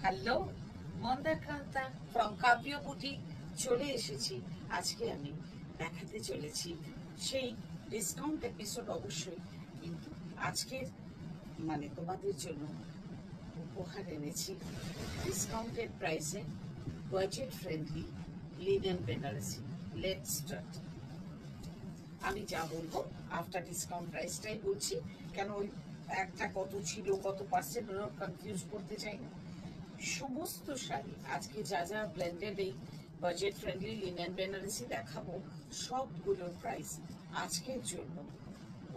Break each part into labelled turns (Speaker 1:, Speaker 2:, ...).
Speaker 1: Hello, মন্দাক্রান্তা from Kabya boutique চলে এসেছি। আজকে আমি দেখাতে চলেছি সেই ডিসকাউন্ট এপিসোড অবশ্যই, কিন্তু আজকের তোমাদের জন্য উপহার এনেছি ডিসকাউন্টেড প্রাইসে budget friendly linen Banarasi. Let's start. আমি যা বলবো আফটার ডিসকাউন্ট প্রাইসটাই বলছি, কেন ওই একটা কত ছিল কত পার্সেন্ট কনফিউজ করতে চাই না। সমস্ত শাড়ি আজকে যা যা ব্লেন্ডেড এই বাজেট ফ্রেন্ডলি লিনেন বেনারসি দেখাবো, সবগুলোর প্রাইস আজকের জন্য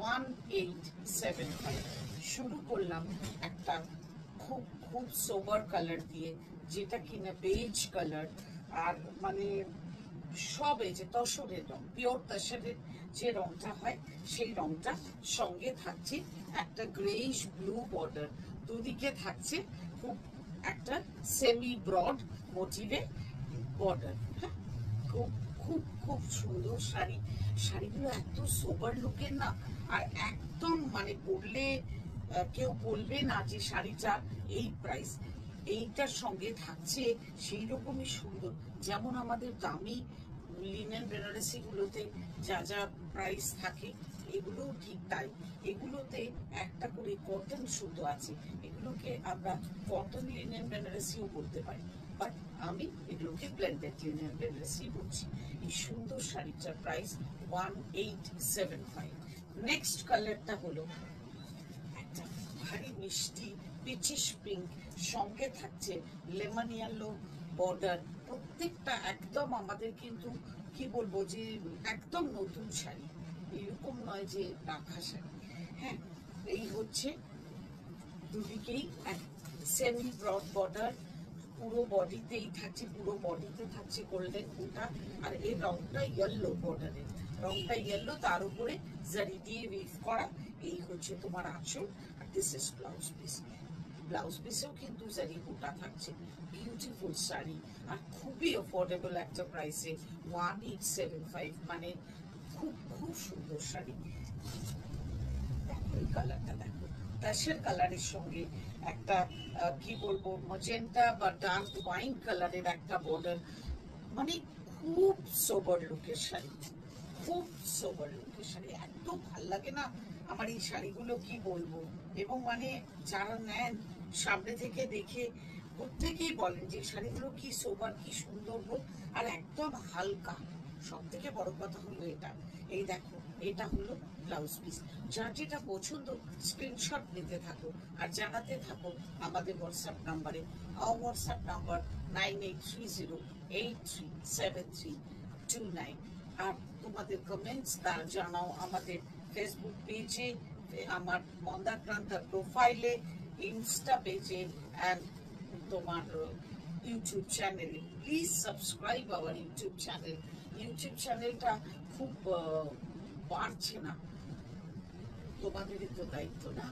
Speaker 1: 1875। শুরু করলাম একটা খুব খুব সোবার কালার দিয়ে, যেটা কিনা বেজ কালার, আর সব এই যে তসরের রং, পিওর তসরের যে রংটা হয় সেই রংটা, সঙ্গে থাকছে একটা গ্রেইশ ব্লু বর্ডার, দুদিকে থাকছে খুব একটা সেমি ব্রড মোটিভে বর্ডার। খুব খুব খুব সুন্দর শাড়ি। শাড়িগুলো এত সোবার লুকের না, আর একদম পরলে কেউ বলবে না যে শাড়িটা এই প্রাইস। এইটার সঙ্গে থাকছে সেই রকমই সুন্দর, যেমন আমাদের দামি লিনেন বেনারসি গুলোতে যা যা প্রাইস থাকে, এগুলো ঠিক তাই। এগুলোতে একটা করে কটন সুতো আছে, এগুলোকে আমরা কটন লিনেন বেনারসিও বলতে পারি, বাট আমি এগুলোকে ব্লেন্ডেড লিনেন বেনারসি বলছি। এই সুন্দর শাড়িটার প্রাইস 1875। নেক্সট কালারটা হলো একটা ভারী মিষ্টি পিচিশ পিঙ্ক, সঙ্গে থাকছে লেমন ইয়েলো বর্ডার। প্রত্যেকটা একদম আমাদের কিন্তু কি বলবো যে একদম নতুন শাড়ি, এরকম নয় যে রাখা শাড়ি। হ্যাঁ, এই হচ্ছে দুদিকেই সেমি ব্রড বর্ডার, পুরো বডিতেই থাকছে, পুরো বডিতে থাকছে গোল্ডেন বুটা, আর এই রংটা ইয়েলো বর্ডারের, রংটা ইয়েলো, তার উপরে জারি দিয়ে উইভ করা। এই হচ্ছে তোমার আঁচল, আর this is blouse piece. Blouse পিসেও কিন্তু জারি বুটা থাকছে। বিউটিফুল শাড়ি, আর খুবই অফোর্ডেবল একটা প্রাইসে 1875, খুব খুব সুন্দর শাড়ি। দেখো এই কালারটা, দেখো তাসের কালারের সঙ্গে একটা কি বলবো মজেন্টা বা ডার্ক ওয়াইন কালারের একটা বর্ডার, খুব সোবার লুকের শাড়ি, খুব সোবার লুকের শাড়ি। এত ভাল লাগে না আমার এই শাড়িগুলো, কি বলবো। এবং যারা নেন সামনে থেকে দেখে প্রত্যেকেই বলেন যে শাড়িগুলো কি সোবার, কি সুন্দর গো, আর একদম হালকা। সব থেকে বড় কথা হলো এটা, এই দেখো এটা হলো ব্লাউজ পিস। যার যেটা পছন্দ স্ক্রিনশট নিতে থাকো আর জানাতে থাকো আমাদের হোয়াটসঅ্যাপ নাম্বারে। WhatsApp number 9830837329। আর তোমাদের কমেন্টস তার জানাও আমাদের ফেসবুক পেজে, আমার মন্দাক্রান্তা প্রোফাইলে, ইনস্টা পেজে, অ্যান্ড তোমার ইউটিউব চ্যানেলে। Please subscribe our YouTube channel. YouTube চ্যানেলটা খুব বাড়ছে না, তোমাদেরই তো দায়িত্ব না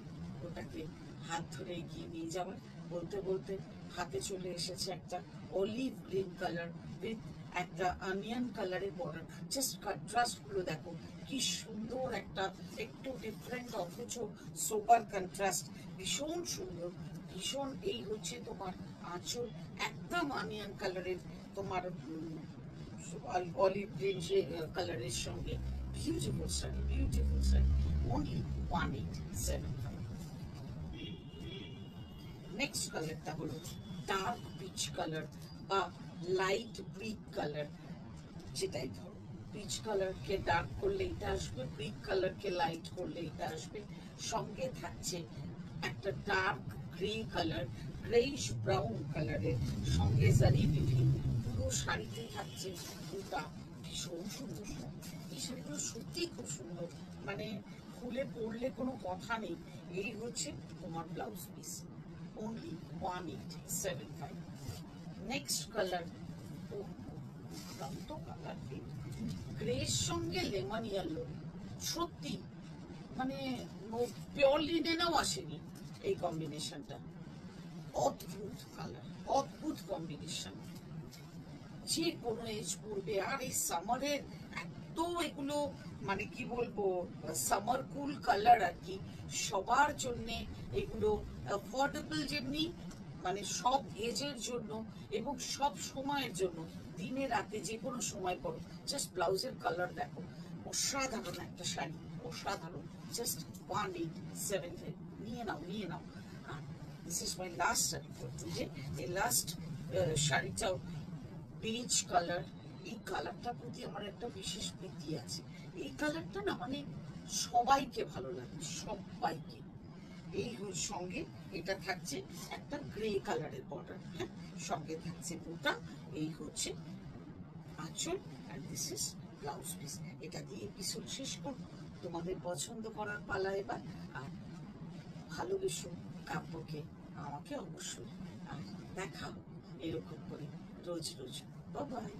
Speaker 1: ওটাকে হাত ধরে এগিয়ে নিয়ে যাওয়ার। বলতে বলতে হাতে চলে এসেছে একটা অলিভ গ্রিন কালার উইথ একটা অনিয়ন কালারের বর্ডার। জাস্ট কন্ট্রাস্ট গুলো দেখো কি সুন্দর, একটা একটু ডিফারেন্ট অথচ সোবার কন্ট্রাস্ট, ভীষণ সুন্দর, ভীষণ। এই হচ্ছে তোমার আঁচল, একদম অনিয়ন কালারের, তোমার অলিভ গ্রিন কালারের সঙ্গে। Beautiful sari, beautiful sari, only 1875। Next কালারটা হলো ডার্ক পিচ কালার বা লাইট ব্রিক কালার, যেটাই ধরো। পিচ কালারকে ডার্ক করলে এটা আসবে, ব্রিক কালারকে লাইট করলে এটা আসবে। সঙ্গে থাকছে একটা dark grey colour, greyish brown কালারের সঙ্গে জারি বিভিন্ন। পুরো শাড়িতে থাকছে বুটা, ভীষণ সুন্দর শাড়ি। এই শাড়িগুলো সত্যি খুব সুন্দর, খুলে পরলে কোনো কথা নেই। এই হচ্ছে তোমার blouse piece, only 1875। Next colour, colour গ্রের সঙ্গে লেমন ইয়েলো, সত্যি পিওর লিনেনও আসেনি এই কম্বিনেশনটা। অদ্ভুত কালার, অদ্ভুত কম্বিনেশন, যে কোনো এজ পড়বে। আর এই সামারের এত এগুলো কি বলবো সামার কুল কালার আর কি, সবার জন্য এগুলো অ্যাফোর্ডেবল, যেমনি মানে সব এজের জন্য এবং সব সময়ের জন্য, দিনে রাতে যে কোনো সময় পরো। জাস্ট ব্লাউজের কালার দেখো, অসাধারণ একটা শাড়ি, অসাধারণ। জাস্ট 1875, নিয়ে নাও নিয়ে নাও। আর this is my last sari for today. এই লাস্ট শাড়িটাও বেজ কালার। এই কালারটার প্রতি আমার একটা বিশেষ প্রীতি আছে। এই কালারটা না মানে সবাইকে ভালো লাগে, সবাইকে। এই সঙ্গে এটা থাকছে একটা গ্রে কালারের বর্ডার, হ্যাঁ, সঙ্গে থাকছে বুটা। এই হচ্ছে আঁচল, আর দিস ইজ ব্লাউজ পিস। এটা দিয়ে এপিসোড শেষ করব। তোমাদের পছন্দ করার পালা এবার। আর ভালোবেসো কাব্যকে, আমাকে অবশ্যই। আর দেখা এরকম করে রোজ রোজ। Bye bye.